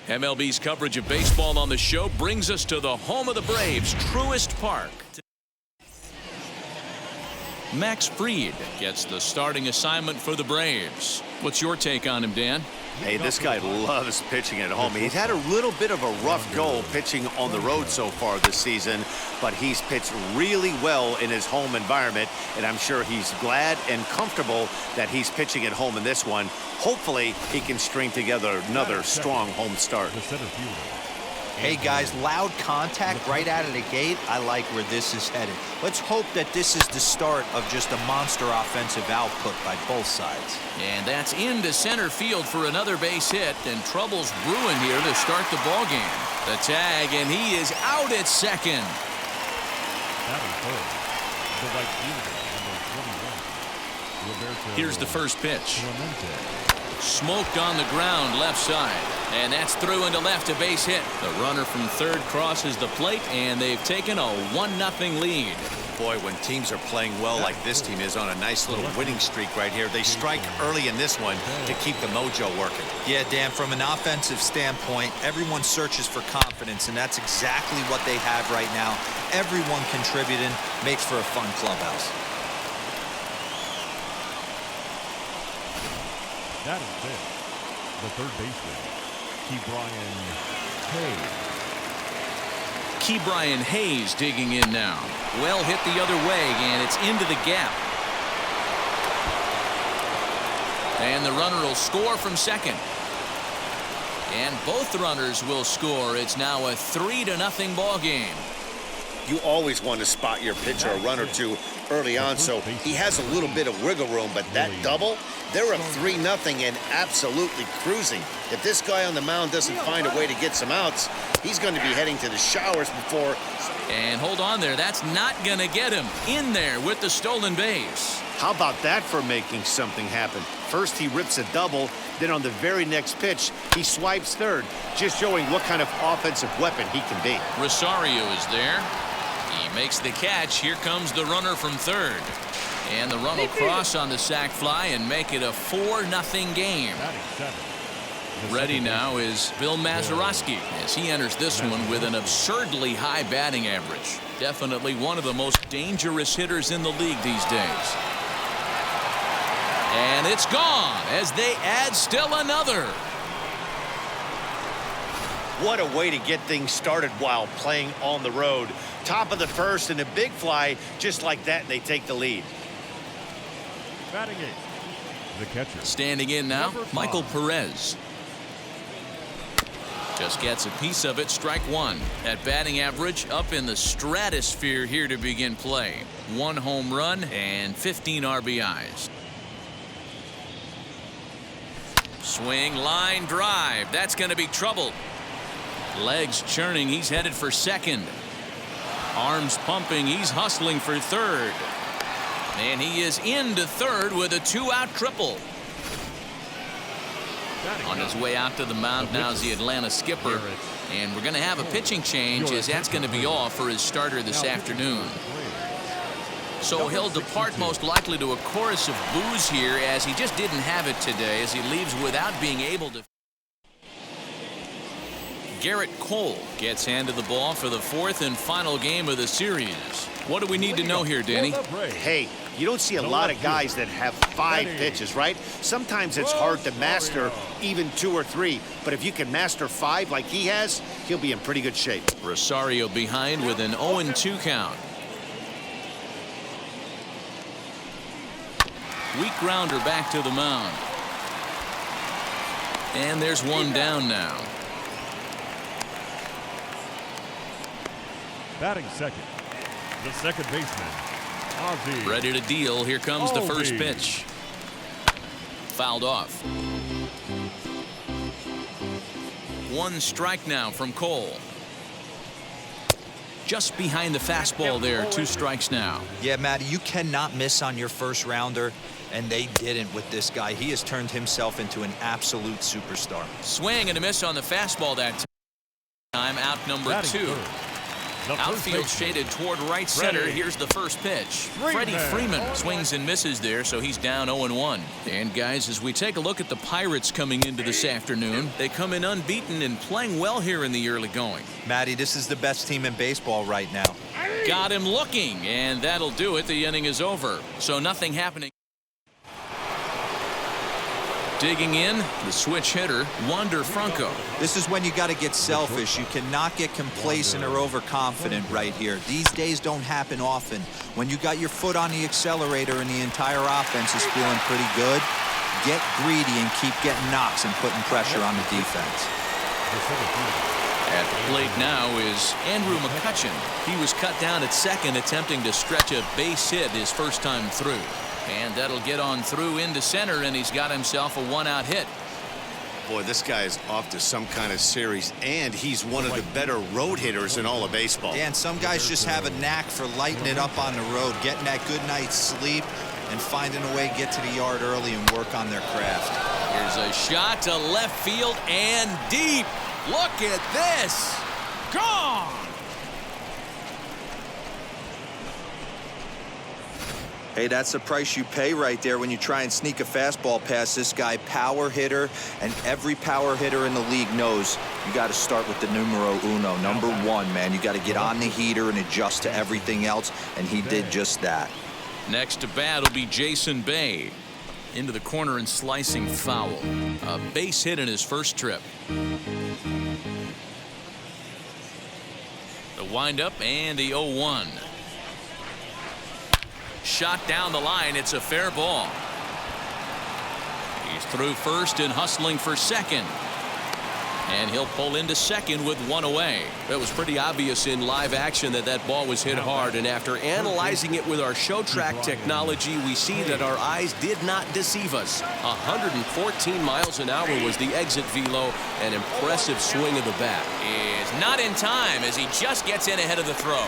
MLB's coverage of baseball on the show brings us to the home of the Braves, Truist Park. Max Fried gets the starting assignment for the Braves. What's your take on him, Dan? Hey, this guy loves pitching at home. He's had a little bit of a rough go pitching on the road so far this season, but he's pitched really well in his home environment, and I'm sure he's glad and comfortable that he's pitching at home in this one. Hopefully, he can string together another strong home start. Hey guys, loud contact right out of the gate. I like where this is headed. Let's hope that this is the start of just a monster offensive output by both sides. And that's into center field for another base hit, and trouble's brewing here to start the ball game. The tag, and he is out at second. Here's the first pitch. Smoked on the ground left side, and that's through into left, a base hit. The runner from third crosses the plate, and they've taken a 1-0 lead. Boy, when teams are playing well like this team is on a nice little winning streak right here, they strike early in this one to keep the mojo working. Yeah, Dan, from an offensive standpoint, everyone searches for confidence, and that's exactly what they have right now. Everyone contributing makes for a fun clubhouse. That is it. The third baseman, Ke'Bryan Hayes digging in now. Well hit the other way, and it's into the gap. And the runner will score from second. And both runners will score. It's now a 3-0 ball game. You always want to spot your pitcher a run or two early on, so he has a little bit of wiggle room, but that double, they're up 3-0 and absolutely cruising. If this guy on the mound doesn't find a way to get some outs, he's going to be heading to the showers before. And hold on there, that's not going to get him in there with the stolen base. How about that for making something happen? First he rips a double, then on the very next pitch he swipes third, just showing what kind of offensive weapon he can be. Rosario is there. He makes the catch. Here comes the runner from third. And the run will cross on the sac fly and make it a 4-0 game. Ready now is Bill Mazeroski as he enters this one with an absurdly high batting average. Definitely one of the most dangerous hitters in the league these days. And it's gone as they add still another. What a way to get things started while playing on the road. Top of the first and a big fly just like that, and they take the lead. batting eighth, the catcher. Standing in now, Michael Perez. Just gets a piece of it, strike one. That batting average up in the stratosphere here to begin play. 1 home run and 15 RBIs. Swing, line drive. That's going to be trouble. Legs churning. He's headed for second. Arms pumping. He's hustling for third. And he is into third with a 2-out triple. On his way out to the mound now is the Atlanta skipper. And we're going to have a pitching change as that's going to be all for his starter this afternoon. So he'll depart most likely to a chorus of boos here as he just didn't have it today as he leaves without being able to. Garrett Cole gets handed the ball for the fourth and final game of the series. What do we need to know here, Danny? Hey, you don't see a lot of guys that have 5 pitches, right? Sometimes it's hard to master even 2 or 3, but if you can master 5 like he has, he'll be in pretty good shape. Rosario behind with an 0-2 count. Weak grounder back to the mound. And there's one down now. Batting second, the second baseman, Ozzie. Ready to deal. Here comes the first pitch. Fouled off. 1 strike now from Cole. Just behind the fastball there. 2 strikes now. Yeah, Matty, you cannot miss on your first rounder, and they didn't with this guy. He has turned himself into an absolute superstar. Swing and a miss on the fastball that time. Out number 2. Outfield shaded toward right center. Here's the first pitch. Freddie Freeman swings and misses there, so he's down 0-1. And guys, as we take a look at the Pirates coming into this afternoon, they come in unbeaten and playing well here in the early going. Matty, this is the best team in baseball right now. Got him looking, and that'll do it. The inning is over, so nothing happening. Digging in, the switch hitter, Wander Franco. This is when you got to get selfish. You cannot get complacent or overconfident right here. These days don't happen often. When you got your foot on the accelerator and the entire offense is feeling pretty good, get greedy and keep getting knocks and putting pressure on the defense. At the plate now is Andrew McCutchen. He was cut down at second, attempting to stretch a base hit his first time through. And that'll get on through into center, and he's got himself a one-out hit. Boy, this guy is off to some kind of series, and he's one of the better road hitters in all of baseball. Dan, some guys just have a knack for lighting it up on the road, getting that good night's sleep, and finding a way to get to the yard early and work on their craft. Here's a shot to left field and deep. Look at this. Gone. Hey, that's the price you pay right there when you try and sneak a fastball past this guy. Power hitter, and every power hitter in the league knows you got to start with the numero uno, number one, man. You got to get on the heater and adjust to everything else, and he did just that. Next to bat will be Jason Bay. Into the corner and slicing foul. A base hit in his first trip. The windup and the 0-1. Shot down the line. It's a fair ball. He's through first and hustling for second. And he'll pull into second with one away. That was pretty obvious in live action that that ball was hit hard. And after analyzing it with our show track technology, we see that our eyes did not deceive us. 114 miles an hour was the exit velo. An impressive swing of the bat. Is not in time as he just gets in ahead of the throw.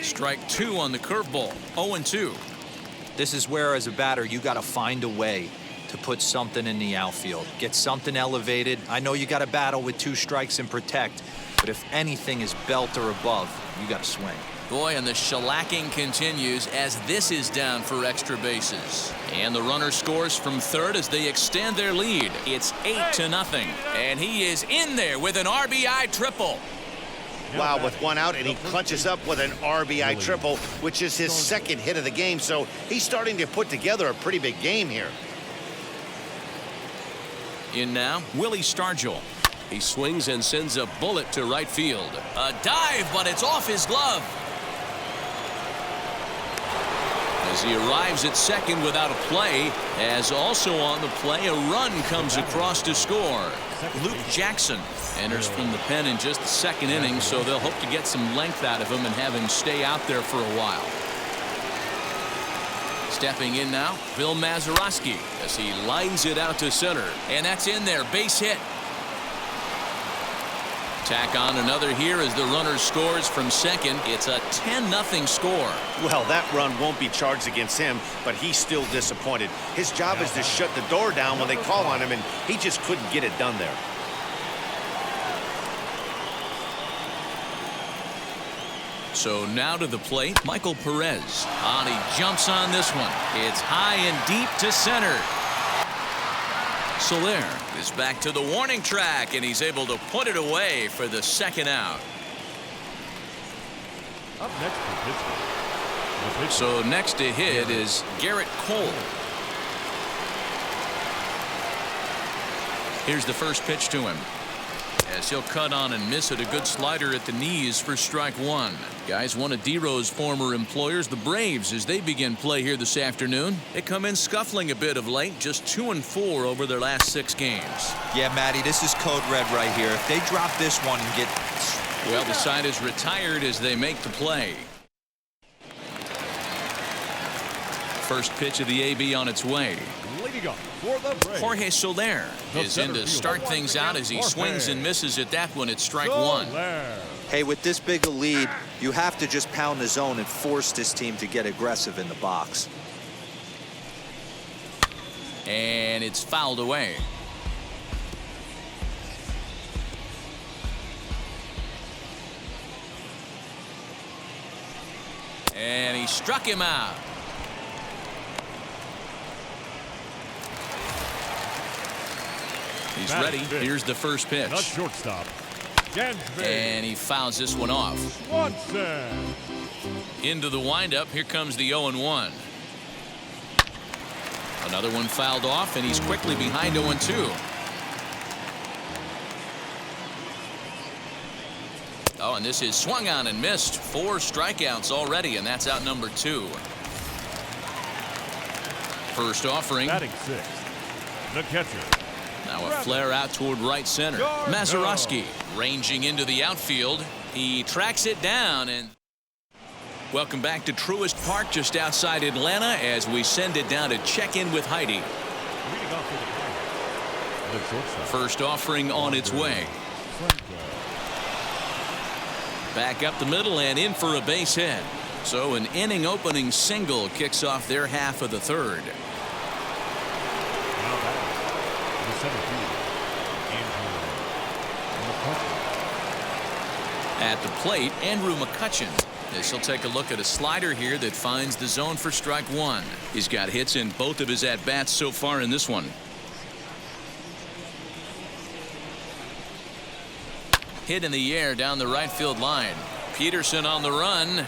Strike two on the curveball. 0-2. This is where, as a batter, you got to find a way to put something in the outfield. Get something elevated. I know you got to battle with two strikes and protect, but if anything is belt or above, you got to swing. Boy, and the shellacking continues as this is down for extra bases. And the runner scores from third as they extend their lead. It's 8-0. And he is in there with an RBI triple. Wow, with one out, and he clutches up with an RBI triple, which is his second hit of the game. So he's starting to put together a pretty big game here. In now, Willie Stargell. He swings and sends a bullet to right field. A dive, but it's off his glove. As he arrives at second without a play, as also on the play, a run comes across to score. Luke Jackson enters from the pen in just the second inning, so they'll hope to get some length out of him and have him stay out there for a while. Stepping in now, Bill Mazeroski as he lines it out to center. And that's in there, base hit. Tack on another here as the runner scores from second. It's a 10-0 score. Well, that run won't be charged against him, but he's still disappointed. His job is to shut the door down when they call on him, and he just couldn't get it done there. So now to the plate, Michael Perez. He jumps on this one. It's high and deep to center. Soler is back to the warning track, and he's able to put it away for the second out. Up next for Pittsburgh. So next to hit is Garrett Cole. Here's the first pitch to him. As he'll cut on and miss it, a good slider at the knees for strike one. Guys, one of D-Row's former employers, the Braves, as they begin play here this afternoon. They come in scuffling a bit of late, just 2-4 over their last 6 games. Yeah, Matty, this is code red right here. If they drop this one and get... Well, the side is retired as they make the play. First pitch of the AB on its way. Leading up for the Braves, Jorge Soler is in to start things out as he swings and misses at that one. It's strike one. Hey, with this big a lead, you have to just pound the zone and force this team to get aggressive in the box. And it's fouled away. And he struck him out. He's ready. Here's the first pitch. Not shortstop. And he fouls this one off. Swanson. Into the windup. Here comes the 0-1. Another one fouled off, and he's quickly behind 0-2. Oh, and this is swung on and missed. 4 strikeouts already, and that's out number 2. First offering. Batting 6th, the catcher. Now a flare out toward right center. Mazeroski ranging into the outfield. He tracks it down. And welcome back to Truist Park just outside Atlanta as we send it down to check in with Heidi. Leading off for the shortstop. First offering on its way. Back up the middle and in for a base hit. So an inning opening single kicks off their half of the third. At the plate, Andrew McCutcheon. This will take a look at a slider here that finds the zone for strike one. He's got hits in both of his at-bats so far in this one. Hit in the air down the right field line. Peterson on the run.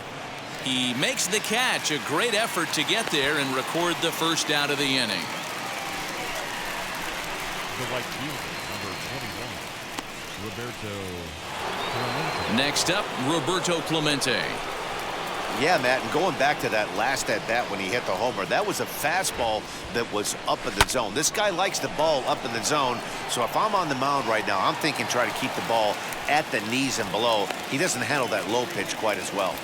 He makes the catch. A great effort to get there and record the first out of the inning. The right fielder, number 21, Roberto Clemente. Next up, Roberto Clemente. Yeah, Matt, and going back to that last at-bat when he hit the homer, that was a fastball that was up in the zone. This guy likes the ball up in the zone, so if I'm on the mound right now, I'm thinking try to keep the ball at the knees and below. He doesn't handle that low pitch quite as well.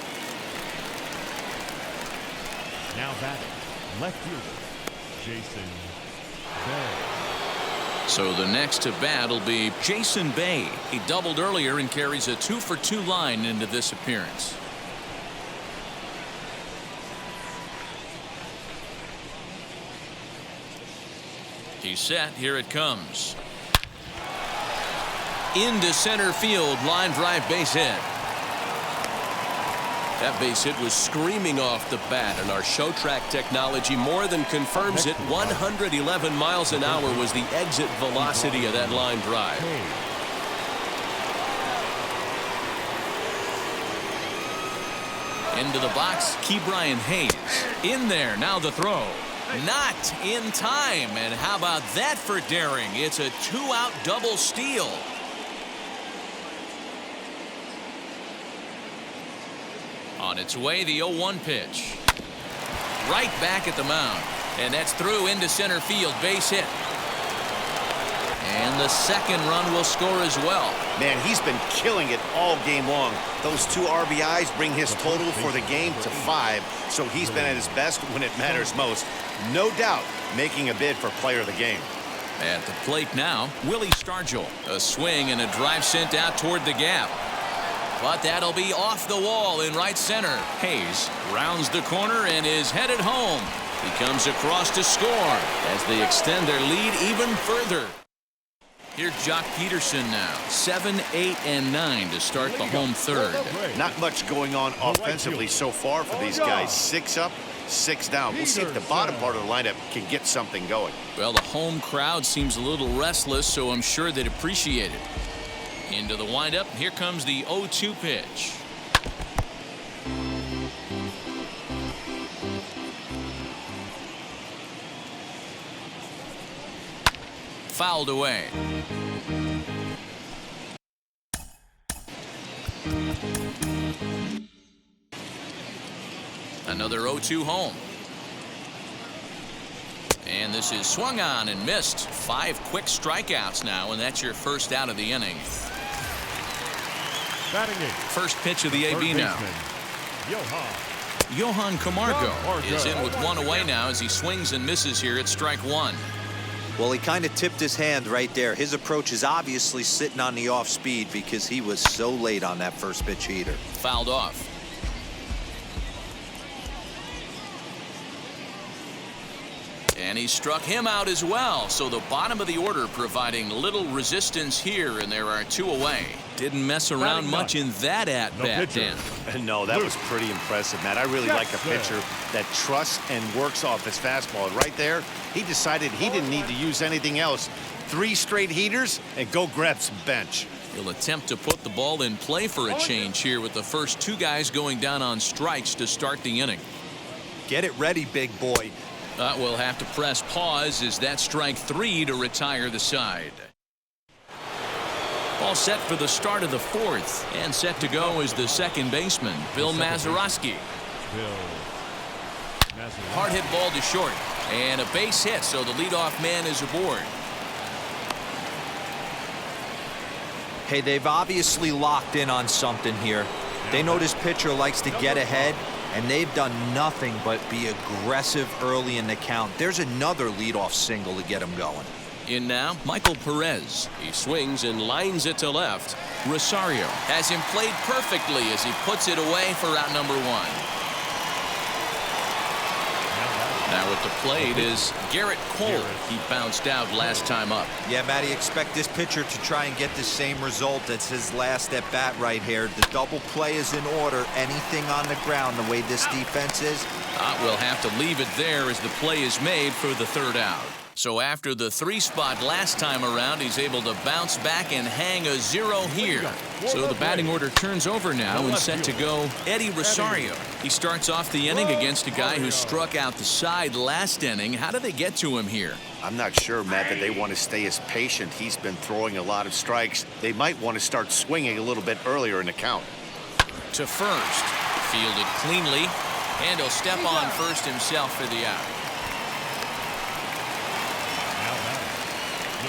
Now batting, left fielder, Jason Bay. So the next to bat will be Jason Bay. He doubled earlier and carries a 2-for-2 line into this appearance. He's set. Here it comes. Into center field. Line drive base hit. That base hit was screaming off the bat, and our show track technology more than confirms it. 111 miles an hour was the exit velocity of that line drive. Into the box, Ke'Bryan Hayes. In there, now the throw. Not in time, and how about that for daring? It's a 2-out double steal. On its way, the 0-1 pitch. Right back at the mound. And that's through into center field. Base hit. And the second run will score as well. Man, he's been killing it all game long. Those 2 RBIs bring his total for the game to 5. So he's been at his best when it matters most. No doubt making a bid for player of the game. At the plate now, Willie Stargell. A swing and a drive sent out toward the gap. But that'll be off the wall in right center. Hayes rounds the corner and is headed home. He comes across to score as they extend their lead even further. Here's Jock Peterson now. 7, 8, and 9 to start the home third. Not much going on offensively so far for these guys. 6 up, 6 down. We'll see if the bottom part of the lineup can get something going. Well, the home crowd seems a little restless, so I'm sure they'd appreciate it. Into the windup. Here comes the 0-2 pitch. Fouled away. Another 0-2 home. And this is swung on and missed. 5 quick strikeouts now, and that's your first out of the inning. Batting 8th. First pitch of the AB now. Johan Camargo is in with one away now as he swings and misses here at strike one. Well, he kind of tipped his hand right there. His approach is obviously sitting on the off speed because he was so late on that first pitch heater. Fouled off. And he struck him out as well. So the bottom of the order providing little resistance here, and there are two away. Didn't mess around much in that at-bat, Dan. No, that was pretty impressive, Matt. I really like a pitcher that trusts and works off his fastball. And right there, he decided he didn't need to use anything else. 3 straight heaters and go grab some bench. He'll attempt to put the ball in play for a change here with the first 2 guys going down on strikes to start the inning. Get it ready, big boy. We'll have to press pause as that strike 3 to retire the side. All set for the start of the 4th, and set to go is the second baseman, Bill Mazeroski. Hard hit ball to short, and a base hit, so the leadoff man is aboard. Hey, they've obviously locked in on something here. They know this pitcher likes to get ahead, and they've done nothing but be aggressive early in the count. There's another leadoff single to get him going. In now, Michael Perez. He swings and lines it to left. Rosario has him played perfectly as he puts it away for out number 1. Now at the plate is Garrett Cole. He bounced out last time up. Yeah, Matty, expect this pitcher to try and get the same result as his last at bat right here. The double play is in order. Anything on the ground, the way this defense is. We'll have to leave it there as the play is made for the 3rd out. So after the 3 spot last time around, he's able to bounce back and hang a 0 here. So the batting order turns over now and set to go Eddie Rosario. He starts off the inning against a guy who struck out the side last inning. How did they get to him here? I'm not sure, Matt, that they want to stay as patient. He's been throwing a lot of strikes. They might want to start swinging a little bit earlier in the count. To first, fielded cleanly, and he'll step on first himself for the out.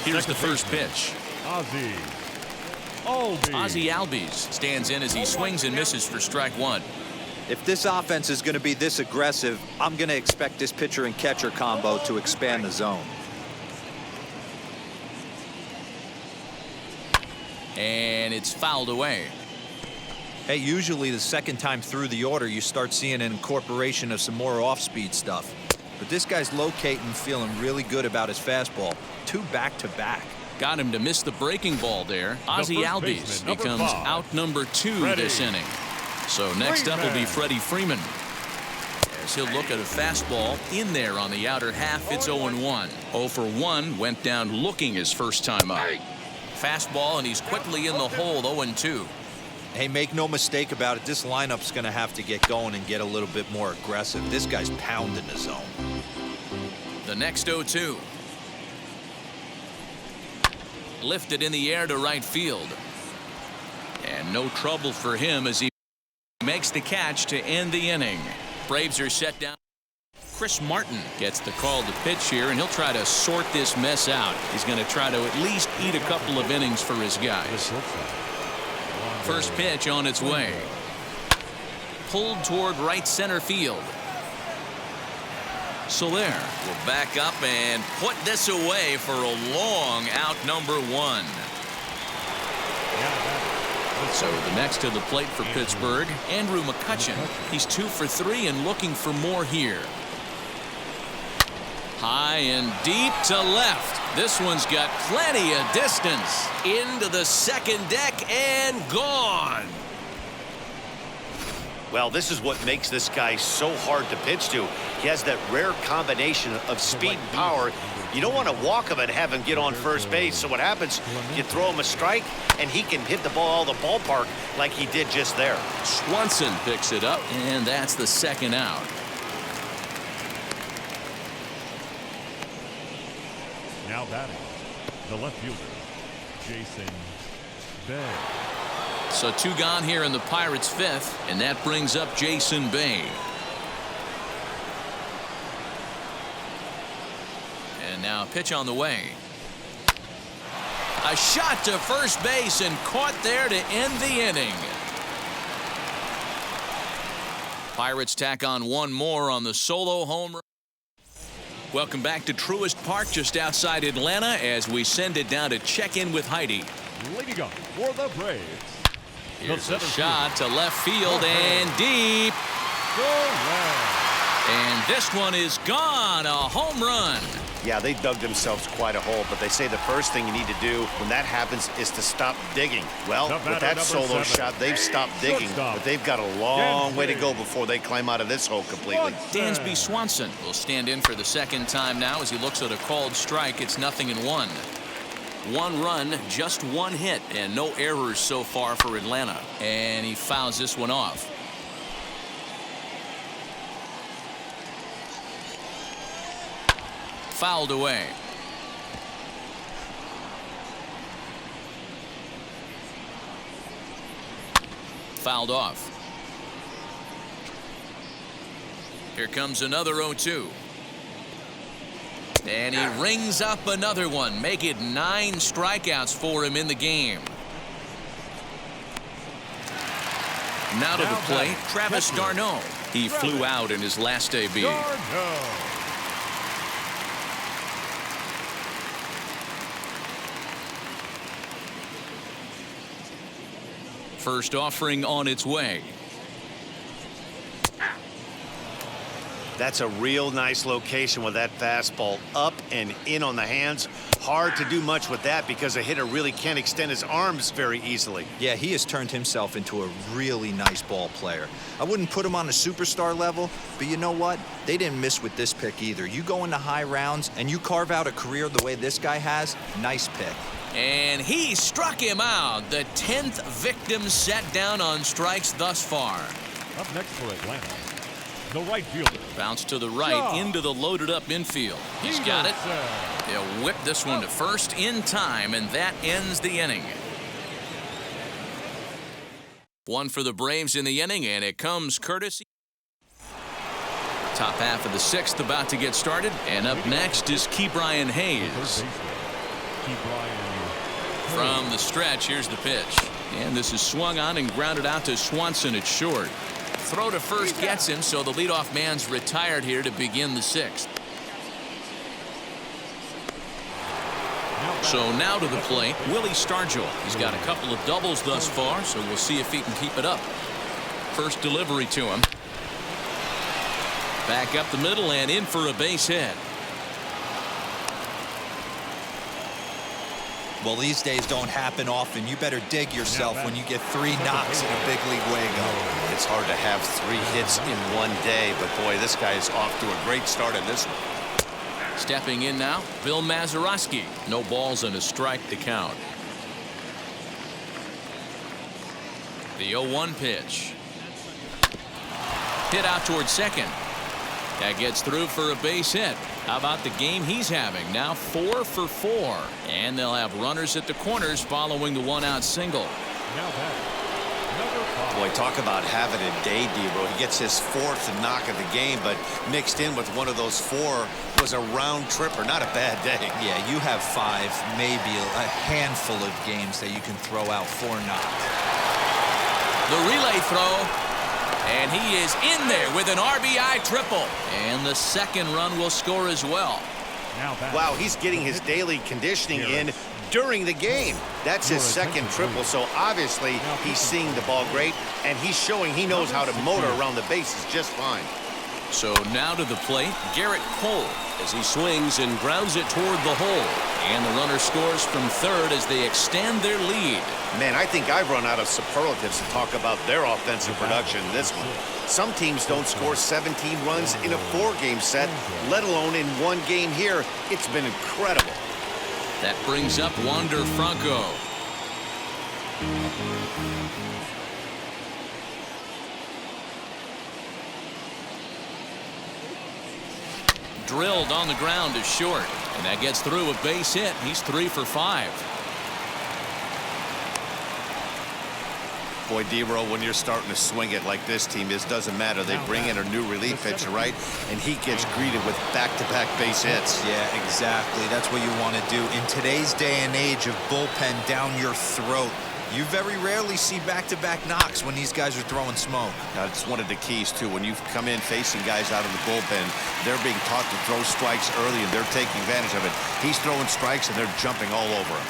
Here's the first pitch. Ozzie Albies stands in as he swings and misses for strike 1. If this offense is going to be this aggressive, I'm going to expect this pitcher and catcher combo to expand the zone. And it's fouled away. Hey, usually the second time through the order, you start seeing an incorporation of some more off-speed stuff. But this guy's locating, feeling really good about his fastball. 2 back-to-back. Got him to miss the breaking ball there. Ozzie Albies becomes out number 2 this inning. So next up will be Freddie Freeman. As he'll look at a fastball in there on the outer half. It's 0-1. 0 for 1 went down looking his first time up. Fastball, and he's quickly in the hole. 0-2. Hey, make no mistake about it. This lineup's going to have to get going and get a little bit more aggressive. This guy's pounding the zone. The next 0-2. Lifted in the air to right field. And no trouble for him as he makes the catch to end the inning. Braves are set down. Chris Martin gets the call to pitch here, and he'll try to sort this mess out. He's going to try to at least eat a couple of innings for his guys. First pitch on its way. Pulled toward right center field. Soler will back up and put this away for a long out number 1. So the next to the plate for Pittsburgh, Andrew McCutchen. He's 2 for 3 and looking for more here. High and deep to left. This one's got plenty of distance. Into the second deck and gone. Well, this is what makes this guy so hard to pitch to. He has that rare combination of speed and power. You don't want to walk him and have him get on first base. So what happens, you throw him a strike, and he can hit the ball out of the ballpark like he did just there. Swanson picks it up, and that's the second out. Now batting, the left fielder, Jason Bay. So 2 gone here in the Pirates' 5th, and that brings up Jason Bay. And now a pitch on the way. A shot to first base and caught there to end the inning. Pirates tack on one more on the solo home run. Welcome back to Truist Park just outside Atlanta as we send it down to check in with Heidi. Leading up for the Braves. Here's a shot to left field and deep. And this one is gone. A home run. Yeah, they dug themselves quite a hole, but they say the first thing you need to do when that happens is to stop digging. Well, with that solo shot, they've stopped digging, but they've got a long way to go before they climb out of this hole completely. Dansby Swanson will stand in for the second time now as he looks at a called strike. It's 0-1. One run, just one hit, and no errors so far for Atlanta. And he fouls this one off. Fouled away. Fouled off. Here comes another 0-2. And he rings up another one. Make it 9 strikeouts for him in the game. Now to the plate, Travis d'Arnaud. He flew out in his last debut. First offering on its way. That's a real nice location with that fastball up and in on the hands. Hard to do much with that because a hitter really can't extend his arms very easily. Yeah, he has turned himself into a really nice ball player. I wouldn't put him on a superstar level, but you know what? They didn't miss with this pick either. You go into high rounds and you carve out a career the way this guy has, nice pick. And he struck him out. The 10th victim set down on strikes thus far. Up next for Atlanta, the right fielder. Bounce to the right into the loaded up infield. He's got it. They'll whip this one to first in time, and that ends the inning. One for the Braves in the inning, and it comes courtesy. Top half of the 6th about to get started, and up next is Ke'Bryan Hayes. From the stretch, here's the pitch. And this is swung on and grounded out to Swanson at short. Throw to first gets him, so the leadoff man's retired here to begin the 6th. So now to the plate, Willie Stargell. He's got a couple of doubles thus far, so we'll see if he can keep it up. First delivery to him. Back up the middle and in for a base hit. Well, these days don't happen often. You better dig yourself when you get 3 knocks in a big league Wago. It's hard to have 3 hits in one day, but boy, this guy is off to a great start in this one. Stepping in now, Bill Mazeroski. No balls and a strike to count. The 0-1 pitch. Hit out towards second. That gets through for a base hit. How about the game he's having? Now 4 for 4. And they'll have runners at the corners following the 1-out single. Boy, talk about having a day, Debo. He gets his 4th knock of the game, but mixed in with one of those 4 was a round tripper. Not a bad day. Yeah, you have 5, maybe a handful of games that you can throw out 4 knocks. The relay throw. And he is in there with an RBI triple. And the second run will score as well. Wow, he's getting his daily conditioning in during the game. That's his second triple, so obviously he's seeing the ball great, and he's showing he knows how to motor around the bases just fine. So now to the plate, Garrett Cole as he swings and grounds it toward the hole. And the runner scores from third as they extend their lead. Man, I think I've run out of superlatives to talk about their offensive production in this one. Some teams don't score 17 runs in a 4-game set, let alone in one game here. It's been incredible. That brings up Wander Franco. Drilled on the ground to short. And that gets through a base hit. He's 3 for 5. Boy, D-Row, when you're starting to swing it like this team is, doesn't matter. They bring in a new relief pitcher, right? And he gets greeted with back-to-back base hits. Yeah, exactly. That's what you want to do. In today's day and age of bullpen down your throat, You very rarely see back-to-back knocks when these guys are throwing smoke. That's one of the keys, too. When you come in facing guys out of the bullpen, they're being taught to throw strikes early, and they're taking advantage of it. He's throwing strikes, and they're jumping all over him.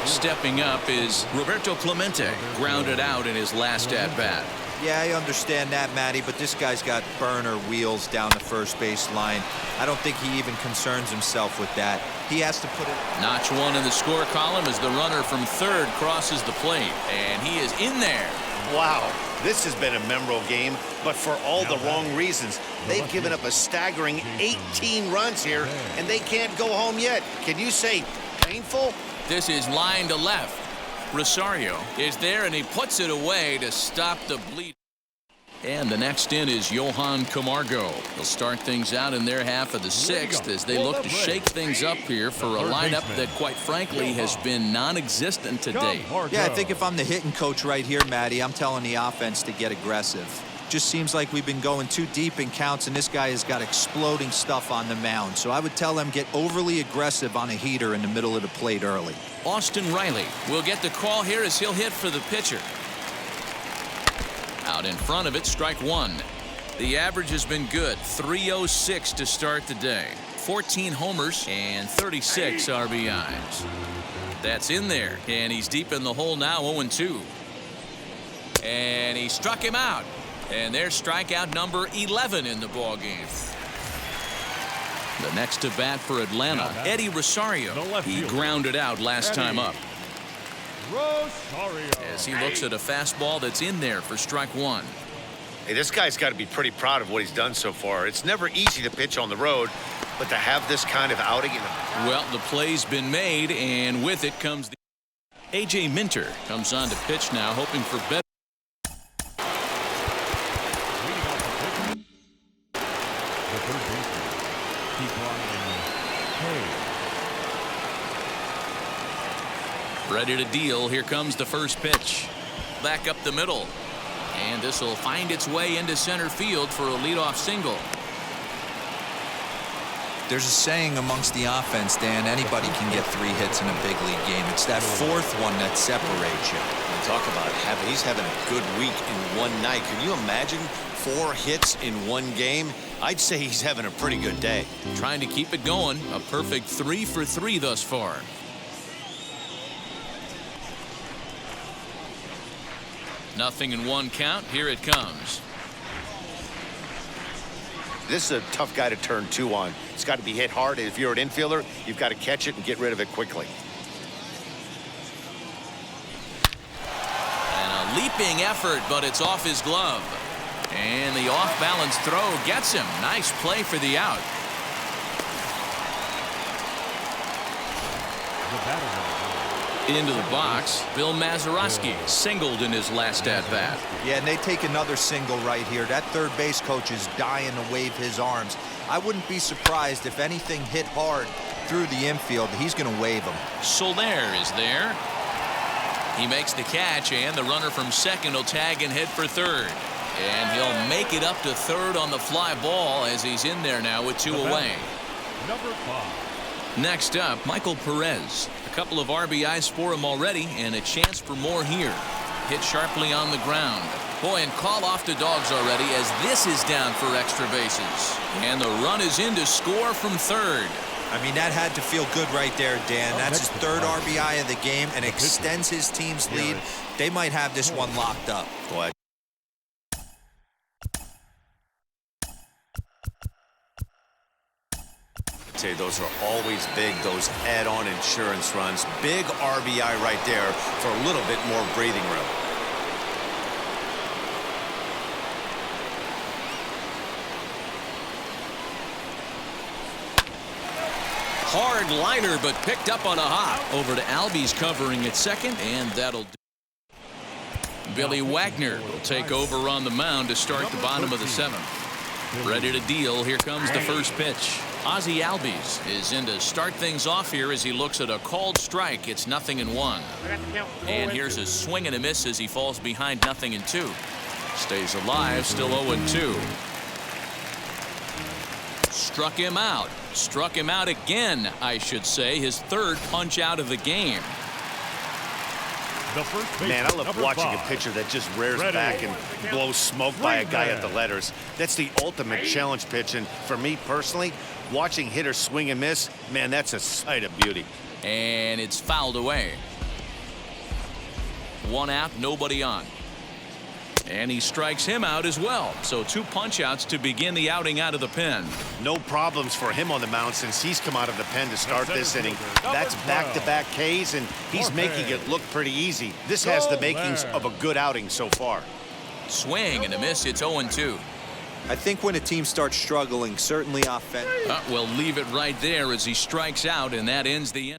Stepping up is Roberto Clemente, grounded out in his last at-bat. Yeah, I understand that, Matty, but this guy's got burner wheels down the first base line. I don't think he even concerns himself with that. He has to put it. Notch one in the score column as the runner from third crosses the plate, and he is in there. Wow, this has been a memorable game, but for all the wrong reasons. They've given up a staggering 18 runs here, and they can't go home yet. Can you say painful? This is line to left. Rosario is there, and he puts it away to stop the bleed. And the next in is Johan Camargo. They'll start things out in their half of the sixth as they look to shake things up here for a lineup that, quite frankly, has been non-existent to date. Yeah, I think if I'm the hitting coach right here, Matty, I'm telling the offense to get aggressive. Just seems like we've been going too deep in counts, and this guy has got exploding stuff on the mound. So I would tell them get overly aggressive on a heater in the middle of the plate early. Austin Riley will get the call here as he'll hit for the pitcher. Out in front of it, strike one. The average has been good, 306 to start the day. 14 homers and 36 RBIs. That's in there, and he's deep in the hole now, 0-2. And he struck him out. And there's strikeout number 11 in the ballgame. The next to bat for Atlanta, Eddie Rosario. He grounded out last time up. Rosario. As he looks at a fastball that's in there for strike one. Hey, this guy's got to be pretty proud of what he's done so far. It's never easy to pitch on the road, but to have this kind of outing. Well, the play's been made, and with it comes the A.J. Minter comes on to pitch now, hoping for better. Ready to deal. Here comes the first pitch. Back up the middle. And this will find its way into center field for a leadoff single. There's a saying amongst the offense, Dan, anybody can get 3 hits in a big league game. It's that fourth one that separates you. And talk about he's having a good week in one night. Can you imagine 4 hits in one game? I'd say he's having a pretty good day. Trying to keep it going. A perfect 3 for 3 thus far. Nothing in one count. Here it comes. This is a tough guy to turn 2 on. It's got to be hit hard. If you're an infielder, you've got to catch it and get rid of it quickly. And a leaping effort, but it's off his glove. And the off-balance throw gets him. Nice play for the out. Into the box, Bill Mazeroski singled in his last at-bat. Yeah, and they take another single right here. That third base coach is dying to wave his arms. I wouldn't be surprised if anything hit hard through the infield. He's going to wave them. Soler is there. He makes the catch, and the runner from second will tag and head for third. And he'll make it up to third on the fly ball as he's in there now with 2 away. Number 5. Next up, Michael Perez. A couple of RBIs for him already, and a chance for more here. Hit sharply on the ground. Boy, and call off the dogs already as this is down for extra bases. And the run is in to score from third. I mean, that had to feel good right there, Dan. That's his 3rd RBI of the game and extends his team's lead. They might have this one locked up. Boy. Say those are always big, those add-on insurance runs. Big RBI right there for a little bit more breathing room. Hard liner, but picked up on a hop. Over to Albies covering at second, and that'll do. Billy Wagner will take over on the mound to start the bottom of the 7th. Ready to deal. Here comes the first pitch. Ozzie Albies is in to start things off here as he looks at a called strike. It's 0-1. And here's a swing and a miss as he falls behind 0-2. Stays alive, still 0-2. Struck him out. Struck him out again, I should say. His third punch out of the game. The first baseman, Man, I love number watching 5. a pitcher that just rears Ready. back and blows smoke by a guy at the man. letters. That's the ultimate challenge pitch. And for me personally, watching hitters swing and miss, man, that's a sight of beauty. And it's fouled away. 1 out, nobody on. And he strikes him out as well. So 2 punch outs to begin the outing out of the pen. No problems for him on the mound since he's come out of the pen to start this inning. That's back-to-back Ks, and he's making it look pretty easy. This has the makings of a good outing so far. Swing and a miss. It's 0-2. I think when a team starts struggling, certainly offense. We'll leave it right there as he strikes out, and that ends the inning.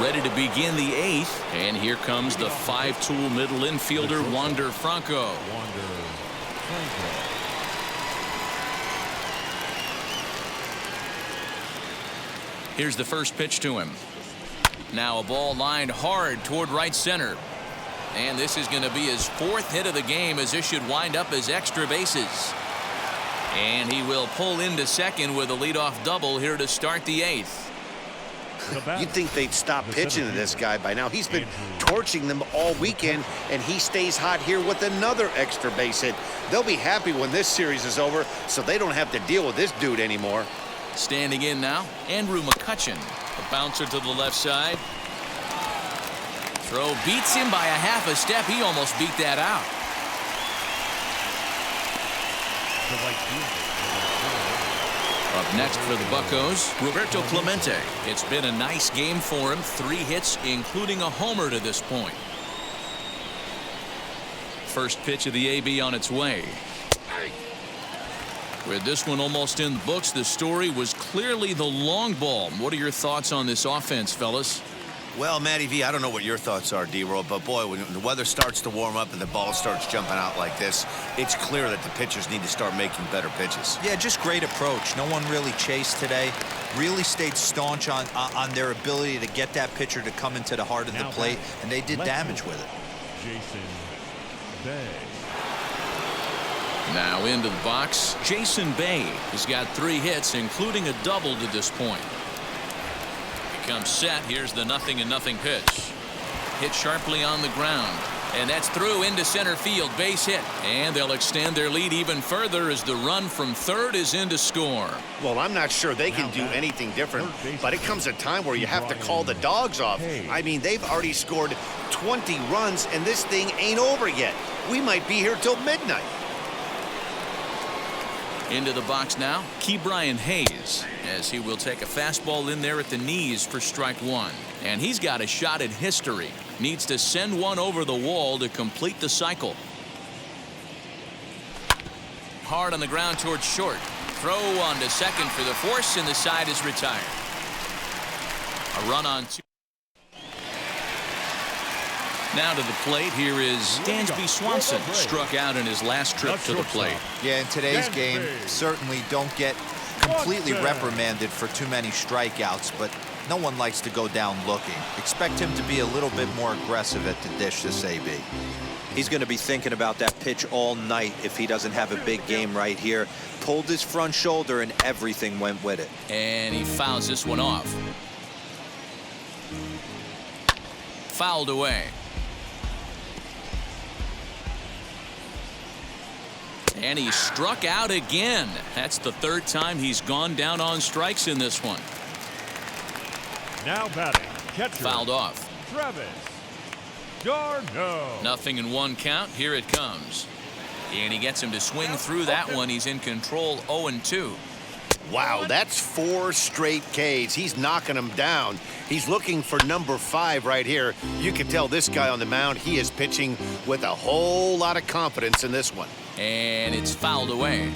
Ready to begin the 8th, and here comes the 5-tool middle infielder, Wander Franco. Here's the first pitch to him. Now a ball lined hard toward right center. And this is going to be his 4th hit of the game, as this should wind up as extra bases. And he will pull into second with a leadoff double here to start the 8th. You'd think they'd stop pitching to this guy by now. He's been torching them all weekend, and he stays hot here with another extra base hit. They'll be happy when this series is over, so they don't have to deal with this dude anymore. Standing in now, Andrew McCutchen. A bouncer to the left side. Throw beats him by a half a step. He almost beat that out. Up next for the Buccos, Roberto Clemente. It's been a nice game for him. 3 hits, including a homer to this point. First pitch of the AB on its way. With this one almost in the books, the story was clearly the long ball. What are your thoughts on this offense, fellas? Well, Matty V, I don't know what your thoughts are, D-Roll, but boy, when the weather starts to warm up and the ball starts jumping out like this, it's clear that the pitchers need to start making better pitches. Yeah, just great approach. No one really chased today. Really stayed staunch on their ability to get that pitcher to come into the heart of the plate, and they did damage with it. Jason Bay. Now into the box, Jason Bay has got 3 hits, including a double to this point. Comes set. Here's the 0-0 pitch. Hit sharply on the ground, and that's through into center field. Base hit, and they'll extend their lead even further as the run from third is in to score. Well, I'm not sure they can do anything different, but it comes a time where you have to call the dogs off. I mean, they've already scored 20 runs, and this thing ain't over yet. We might be here till midnight. Into the box now, Ke'Bryan Hayes, as he will take a fastball in there at the knees for strike 1. And he's got a shot at history. Needs to send one over the wall to complete the cycle. Hard on the ground towards short. Throw on to second for the force, and the side is retired. A run on 2. Now to the plate, here is Dansby Swanson, struck out in his last trip to the plate. Yeah, in today's game, certainly don't get completely reprimanded for too many strikeouts, but no one likes to go down looking. Expect him to be a little bit more aggressive at the dish this AB. He's going to be thinking about that pitch all night if he doesn't have a big game right here. Pulled his front shoulder and everything went with it. And he fouls this one off. Fouled away. And he struck out again. That's the 3rd time he's gone down on strikes in this one. Now batting, catcher. Fouled off. Travis d'Arnaud. 0-1 count. Here it comes. And he gets him to swing through that one. He's in control, 0-2. Wow, that's 4 straight Ks. He's knocking them down. He's looking for number 5 right here. You can tell this guy on the mound, he is pitching with a whole lot of confidence in this one. And it's fouled away.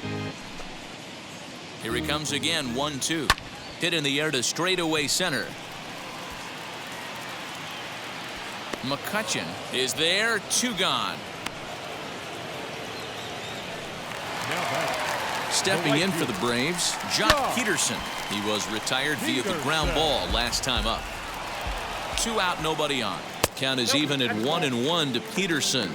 Here he comes again, 1-2. Hit in the air to straightaway center. McCutchen is there, 2 gone. Now batting. Stepping in for the Braves, Jock Peterson. He was retired via the ground ball last time up. 2 out, nobody on. Count is even at 1-1 to Peterson.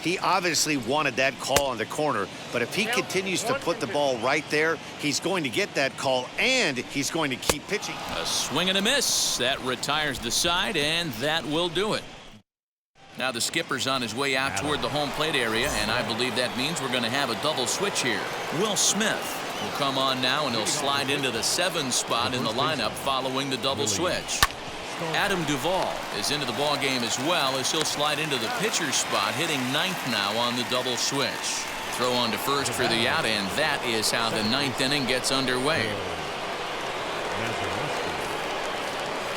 He obviously wanted that call on the corner, but if he continues to put the ball right there, he's going to get that call, and he's going to keep pitching. A swing and a miss. That retires the side, and that will do it. Now the skipper's on his way out toward the home plate area, and I believe that means we're going to have a double switch here. Will Smith will come on now, and he'll slide into the 7 spot in the lineup following the double switch. Adam Duvall is into the ball game as well, as he'll slide into the pitcher's spot, hitting 9th now on the double switch. Throw on to first for the out, and that is how the 9th inning gets underway.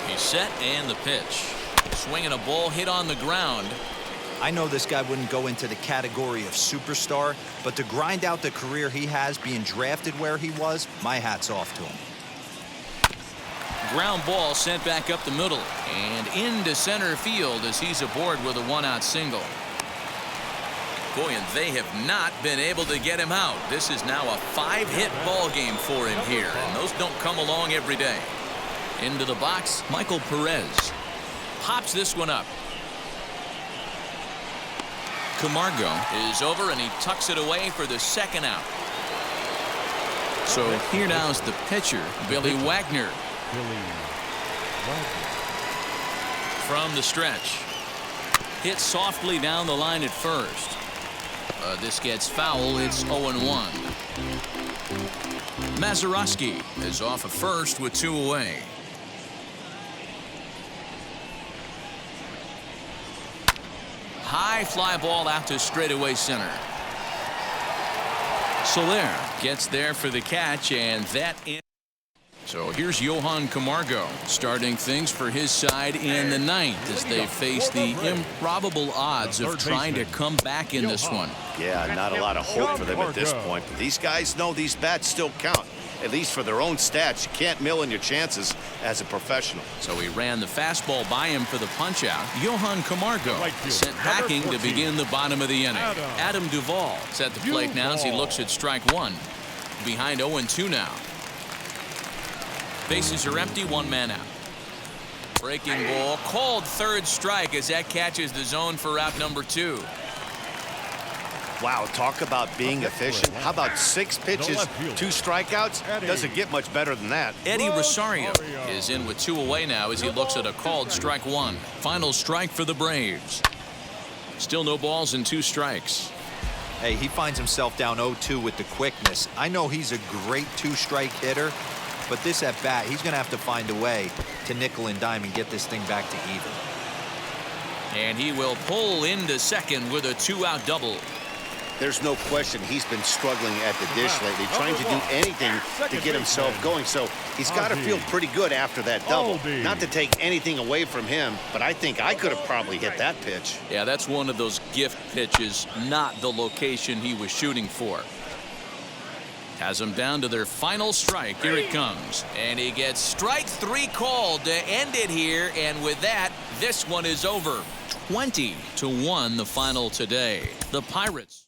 He's set, and the pitch. Swinging a ball hit on the ground. I know this guy wouldn't go into the category of superstar, but to grind out the career he has being drafted where he was, my hat's off to him. Ground ball sent back up the middle and into center field as he's aboard with a 1-out single. Boy, and they have not been able to get him out. This is now a 5-hit ball game for him here, and those don't come along every day. Into the box, Michael Perez pops this one up. Camargo is over, and he tucks it away for the 2nd out. So here now is the pitcher, Billy Wagner. From the stretch. Hit softly down the line at first. This gets foul. It's 0-1. Mazeroski is off of first with 2 away. High fly ball out to straightaway center. Soler gets there for the catch, and that in. So here's Johan Camargo starting things for his side in the 9th as they face the improbable odds of trying to come back in this one. Yeah, not a lot of hope for them at this point, but these guys know these bats still count, at least for their own stats. You can't mill in your chances as a professional. So he ran the fastball by him for the punch out. Johan Camargo sent packing to begin the bottom of the inning. Adam Duvall is at the plate now as he looks at strike 1. Behind 0-2 now. Bases are empty, 1 man out. Breaking ball called 3rd strike as that catches the zone for out number 2. Wow, talk about being efficient. How about 6 pitches, 2 strikeouts? Doesn't get much better than that. Eddie Rosario is in with 2 away now as he looks at a called strike 1. Final strike for the Braves. Still no balls and 2 strikes. Hey, he finds himself down 0-2 with the quickness. I know he's a great 2-strike hitter, but this at bat, he's going to have to find a way to nickel and dime and get this thing back to even. And he will pull into second with a 2-out double. There's no question he's been struggling at the dish lately, trying to do anything to get himself going. So he's got to feel pretty good after that double. Not to take anything away from him, but I think I could have probably hit that pitch. Yeah, that's one of those gift pitches, not the location he was shooting for. Has them down to their final strike. Here it comes. And he gets strike 3 called to end it here. And with that, this one is over. 20-1 the final today. The Pirates